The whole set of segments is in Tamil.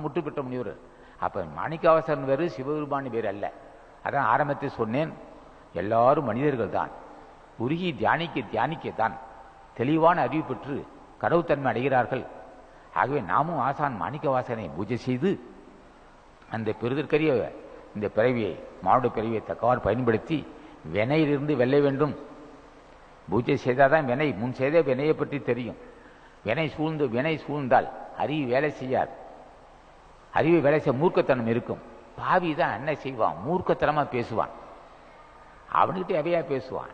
முற்று பெற்ற முனிவர். அப்ப மாணிக்கவாசகன் வேறு சிவபெருமான் வேறு அல்ல. அதான் ஆரம்பத்தில் சொன்னேன், எல்லாரும் மனிதர்கள் தான். உருகி தியானிக்கத்தான் தெளிவான அறிவு பெற்று கடவுத்தன்மை அடைகிறார்கள். ஆகவே நாமும் ஆசான் மாணிக்கவாசகனை பூஜை செய்து அந்த பெறுதற்கரிய இந்த பிறவியை, மானுட பிறவியை தக்கவாறு பயன்படுத்தி வினையிலிருந்து வெல்ல வேண்டும். பூஜை செய்தாதான் வினை, முன் செய்த வினையை பற்றி தெரியும். வினை சூழ்ந்தால் அறிவு வேலை செய்யாது. அறிவு வேலை செய்ய மூர்க்கத்தனம் இருக்கும். பாவி தான் என்ன செய்வான், மூர்க்கத்தனமா பேசுவான், அவனுக்கிட்ட எவையா பேசுவான்.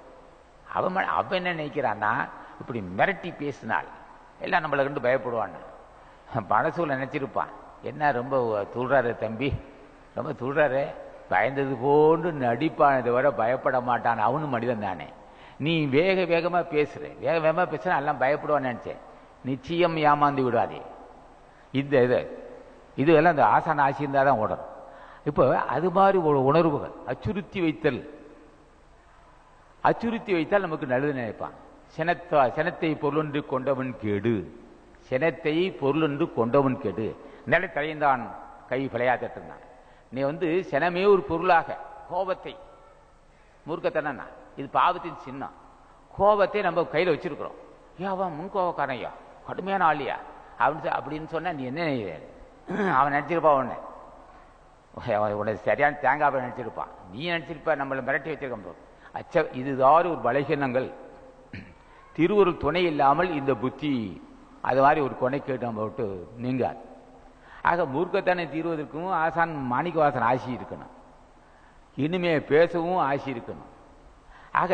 அவன் என்ன நினைக்கிறான்னா, இப்படி மிரட்டி பேசினால் எல்லாம் நம்மளை கண்டு பயப்படுவான். மனசுல நினைச்சிருப்பான், என்ன ரொம்ப துள்றாரு தம்பி, ரொம்ப துள்றாரு, பயந்தது போன்று நடிப்பான், வர பயப்பட மாட்டான். அவனும் மனிதன் தானே. நீ வேகமா பேசுனா எல்லாம் பயப்படுவான்னு நினைச்சேன். நிச்சயம் ஏமாந்து விடாதே. இதெல்லாம் இந்த ஆசான ஆசி இருந்தால் தான் ஓடணும். இப்போ அது மாதிரி ஒரு உணர்வுகள் அச்சுறுத்தி வைத்தால் நமக்கு நல்லது நினைப்பான். சினத்தை பொருளொன்று கொண்டவன் கேடு, சினத்தை பொருளொன்று கொண்டவன் கேடு. நிலை தலைந்தான் கை விளையாட்டுனான். நீ சினமே ஒரு பொருளாக கோபத்தை, மூர்க்கத்தனா இது பாவத்தின் சின்னம். கோபத்தை நம்ம கையில் வச்சிருக்கிறோம். அவன் முன்கோபக்காரையா, கடுமையான ஆளியா அப்படின்னு சொன்னா நீ என்ன அவன் நினைச்சிருப்பான், உன்னை சரியான தேங்காய் நினைச்சிருப்பான், நீ நினைச்சிருப்ப நம்மளை மிரட்டி வச்சிருக்க. இதுதான் ஒரு பலகீனங்கள். திருவருள் துணை இல்லாமல் இந்த புத்தி அது மாதிரி ஒரு கொனை கேட்டு நம்ம விட்டு நீங்காது. ஆக மூர்க்கத்தானே தீர்வதற்கும் ஆசான் மாணிக்கவாசன் ஆசி இருக்கணும், இனிமே பேசவும் ஆசி இருக்கணும். ஆக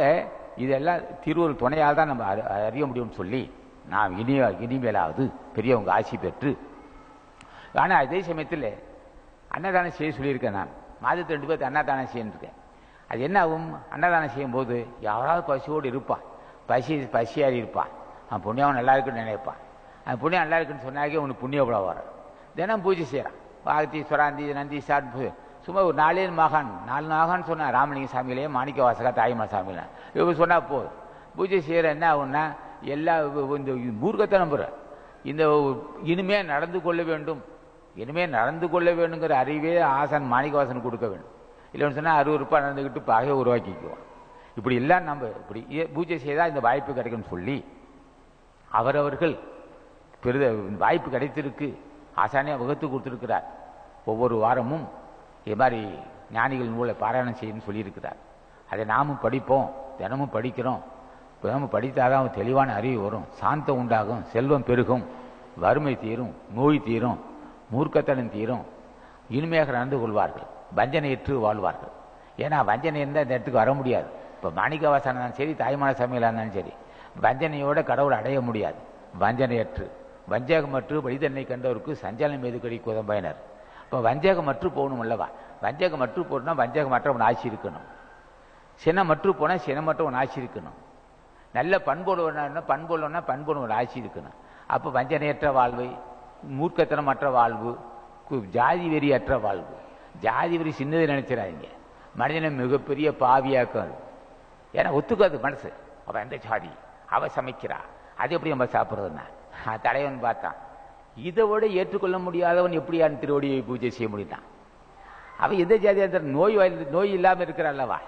இதெல்லாம் திருவருள் துணையால் தான் நம்ம அறிய முடியும்னு சொல்லி நாம் இனிமேலாவது பெரியவங்க ஆசி பெற்று. ஆனால் அதே சமயத்தில் அன்னதானம் செய்ய சொல்லியிருக்கேன். நான் மாதத்து 2 பேர்த்து அன்னதானம் செய்யணுருக்கேன். அது என்ன ஆகும், அன்னதானம் செய்யும் போது யாராவது பசியோடு இருப்பான், பசியாரி இருப்பான், அவன் புண்ணியம் நல்லா இருக்குன்னு நினைப்பான். அவன் புண்ணியம் நல்லா இருக்குன்னு சொன்னாக்கே உனக்கு புண்ணியம் கூட வரும். தினம் பூஜை செய்கிறான். வாகத்தி ஸ்வராந்தி நந்தி சாட் சும்மா ஒரு 4 நாகான்னு சொன்னான். ராமலிங்க சாமியிலேயே மாணிக்கவாசகா தாய்மா சாமியில இவங்க சொன்னா போதும். பூஜை செய்கிற என்ன ஆகுன்னா எல்லா இந்த மூர்க்கத்தை நம்புற இந்த இனிமே நடந்து கொள்ள வேண்டுங்கிற அறிவே ஆசான் மாணிக்கவாசன் கொடுக்க வேண்டும். இல்லைன்னு சொன்னால் 60 ரூபாய் நடந்துக்கிட்டு பகையை உருவாக்கிக்குவோம். இப்படி எல்லாம் நம்ம இப்படி பூஜை செய்தால் இந்த வாய்ப்பு கிடைக்கும்னு சொல்லி அவரவர்கள் வாய்ப்பு கிடைத்திருக்கு. ஆசானே வகுத்து கொடுத்துருக்கிறார். ஒவ்வொரு வாரமும் இது மாதிரி ஞானிகள் நூலை பாராயணம் செய்யணும்னு சொல்லியிருக்கிறார். அதை நாமும் படிப்போம், தினமும் படிக்கிறோம். தினமும் படித்தாதான் தெளிவான அறிவு வரும், சாந்தம் உண்டாகும், செல்வம் பெருகும், வறுமை தீரும், நோய் தீரும், மூர்க்கத்தனம் தீரும், இனிமையாக நடந்து கொள்வார்கள், வஞ்சனையற்று வாழ்வார்கள். ஏன்னா வஞ்சனை இருந்தால் இந்த இடத்துக்கு வர முடியாது. இப்போ மாணிக்கவாசனாக இருந்தாலும் சரி, தாய்மான சமையலாக இருந்தாலும் சரி, வஞ்சனையோட கடவுள் அடைய முடியாது. வஞ்சனையற்று வஞ்சகமற்று வழிதன்னை கண்டவருக்கு சஞ்சலம் மீது கிடைக்கும் பயனர். இப்போ வஞ்சகமற்று போகணும் அல்லவா? வஞ்சகமற்று போனா வஞ்சகமற்றவன் ஆட்சி இருக்கணும், சினமற்று போனால் சினமற்றவன் ஆட்சி இருக்கணும், நல்ல பண்புள்ளவன் ஆட்சி இருக்கணும். அப்போ வஞ்சனையற்ற வாழ்வை, மூர்க்கத்தனமற்ற வாழ்வு, ஜாதி வெறியற்ற வாழ்வு. ஜாதி வெறி சின்னதை நினைச்சிடாதீங்க, மனிதனை மிகப்பெரிய பாவியாக்கும். ஏன்னா ஒத்துக்காது மனசு. அவன் எந்த ஜாதி, அவன் சமைக்கிறா, அது எப்படி நம்ம சாப்பிட்றதுன்னா தலைவன் பார்த்தான். இதை விட ஏற்றுக்கொள்ள முடியாதவன் எப்படியான திருவடியை பூஜை செய்ய முடியுதான்? அவன் எந்த ஜாதியாக நோய் இல்லாமல் இருக்கிறான் அல்லவா?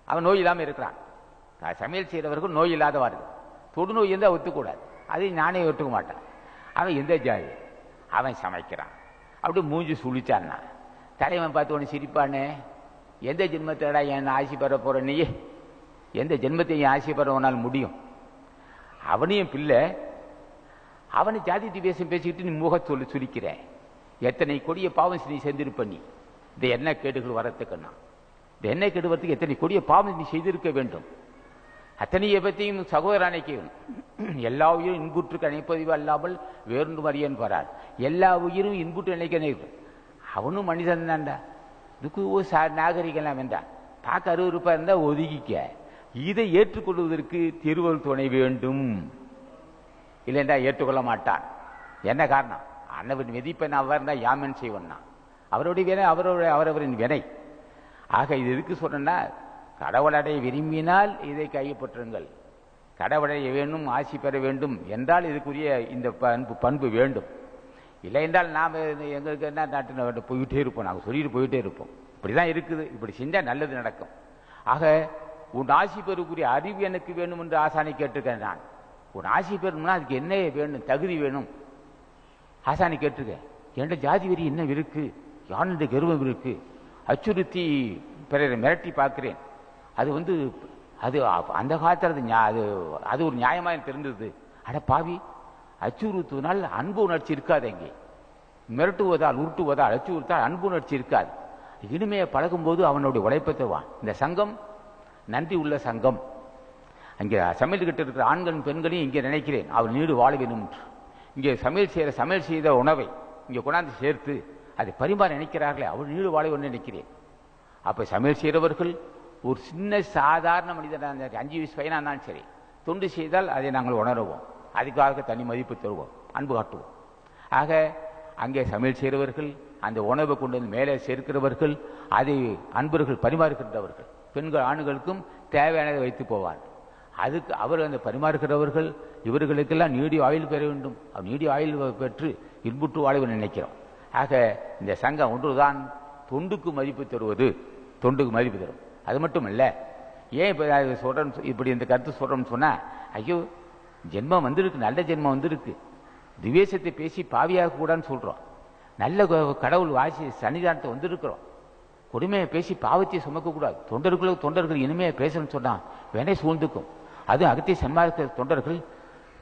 அவன் நோய் இல்லாமல் இருக்கிறான். சமையல் செய்கிறவர்கள் நோய் இல்லாதவார்கள். தொடுநோய் இருந்தால் ஒத்துக்கூடாது, அதையும் நானே ஒத்துக்க மாட்டான். அவன் எந்த ஜாதி, அவன் சமைக்கிறான். அப்படி மூஞ்சி சுழிச்சான்னா தலைவன் பார்த்து ஒன்று சிரிப்பானே, எந்த ஜென்மத்தடா என் ஆசி பெற போற நீ, எந்த ஜென்மத்தை என் ஆசி பெற உன்னால் முடியும்? அவனையும் பிள்ளை, அவனை ஜாதி திவேசம் பேசிக்கிட்டு நீ முக சுழிக்கிற. எத்தனை கொடிய பாவம் நீ செஞ்சிருப்ப. நீ இந்த என்ன கேடுகள் வரத்துக்குன்னா, இந்த என்ன கெடுவதற்கு எத்தனை கொடிய பாவம் நீ செய்திருக்க வேண்டும். அத்தனையை பற்றியும் சகோதரனைக்கு எல்லா உயிரும் இன்புற்றுக்கு அணைப்பதிவு அல்லாமல் வேறொன்று அறியன் பாரார். எல்லா உயிரும் இன்புற்று நினைக்க அவனும் மனிதன் தான்டா. இதுக்கு நாகரிகெல்லாம் வேண்டாம். பார்க்க 60 ரூபாய் இருந்தால் ஒதுக்கிக்க. இதை ஏற்றுக்கொள்வதற்கு திருவருள் துணை வேண்டும், இல்லைண்டா ஏற்றுக்கொள்ள மாட்டான். என்ன காரணம்? அன்னவன் விதிப்பன் அவர் இருந்தால் யாமன் செய்வன்னா அவருடைய வினை, அவரவரின் வினை. ஆக இது எதுக்கு சொன்னா, கடவுளடைய விரும்பினால் இதை கைப்பற்றுங்கள். கடவுளடைய வேண்டும், ஆசி பெற வேண்டும் என்றால் இதுக்குரிய இந்த பண்பு வேண்டும். இல்லை என்றால் நாம் எங்களுக்கு என்ன நாட்டு போயிட்டே இருப்போம், நாங்கள் சொல்லிட்டு போயிட்டே இருப்போம். இப்படிதான் இருக்குது, இப்படி செஞ்சால் நல்லது நடக்கும். ஆக உன் ஆசி பெறக்கூடிய அறிவு எனக்கு வேணும் என்று ஆசானை கேட்டிருக்கேன். நான் உன் ஆசி பெறணும்னா அதுக்கு என்ன வேணும், தகுதி வேணும் ஆசானை கேட்டிருக்கேன். என்ற ஜாதி வெறி என்ன இருக்கு, யானுடைய கர்வம் இருக்கு, அச்சுறுத்தி பிறரை மிரட்டி பார்க்கிறேன். அது அது அந்த காலத்தில் அது ஒரு நியாயமாக தெரிந்தது. அட பாவி, அச்சுறுத்துவதால் அன்பு உணர்ச்சி இருக்காது. அங்கே மிரட்டுவதால் உருட்டுவதால் அச்சுறுத்தால் அன்பு உணர்ச்சி இருக்காது. இனிமையை பழகும்போது அவனுடைய உழைப்பை தருவான். இந்த சங்கம் நன்றி உள்ள சங்கம். அங்கே சமையல் கிட்ட இருக்கிற ஆண்கள் பெண்களையும் இங்கே நினைக்கிறேன், அவர் நீடு வாழ வேணும். இங்கே சமையல் செய்த உணவை இங்கே கொண்டாந்து சேர்த்து அதை பரிமாற நினைக்கிறார்களே, அவர் நீடு வாழ வேண்டும் நினைக்கிறேன். அப்ப சமையல் செய்கிறவர்கள் ஒரு சின்ன சாதாரண மனிதனாக 5 வயசு பையனா இருந்தாலும் சரி, தொண்டு செய்தால் அதை நாங்கள் உணருவோம், அதுக்காக தனி மதிப்பு தருவோம், அன்பு காட்டுவோம். ஆக அங்கே சமையல் செய்கிறவர்கள், அந்த உணவை கொண்டு வந்து மேலே சேர்க்கிறவர்கள், அதை அன்பர்கள் பரிமாறுகின்றவர்கள், பெண்கள் ஆண்களுக்கும் தேவையானதை வைத்து போவார். அதுக்கு அவர் அந்த பரிமாறுகிறவர்கள் இவர்களுக்கெல்லாம் நீடிய ஆயுள் பெற வேண்டும். நீடிய ஆயுள் பெற்று இன்புற்று வாழ நினைக்கிறோம். ஆக இந்த சங்கம் ஒன்றுதான் தொண்டுக்கு மதிப்பு தருவது, தொண்டுக்கு மதிப்பு தரும். அது மட்டும் இல்லை, ஏன் இப்போ சொல்கிறேன், இப்படி இந்த கருத்து சொல்கிறோம்னு சொன்னால், ஐயோ ஜென்மம் வந்திருக்கு, நல்ல ஜென்மம் வந்திருக்கு, திவேசத்தை பேசி பாவியாக கூடான்னு சொல்கிறோம். நல்ல கடவுள் வாசி சன்னிதானத்தை வந்திருக்கிறோம், கொடுமையை பேசி பாவத்தை சுமக்கக்கூடாது. தொண்டர்கள் இனிமையை பேசணும்னு சொன்னால் வேணை சூழ்ந்துக்கும். அதுவும் அகத்திய சன்மார்க்க தொண்டர்கள்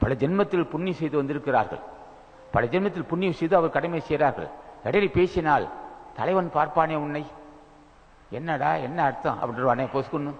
பல ஜென்மத்தில் புண்ணியம் செய்து வந்திருக்கிறார்கள். பல ஜென்மத்தில் புண்ணியம் செய்து அவர் கடமை செய்கிறார்கள். இடையில பேசினால் தலைவன் பார்ப்பானே உன்னை, என்னடா என்ன அர்த்தம் அப்படின்றவானே பொசுக்குன்னு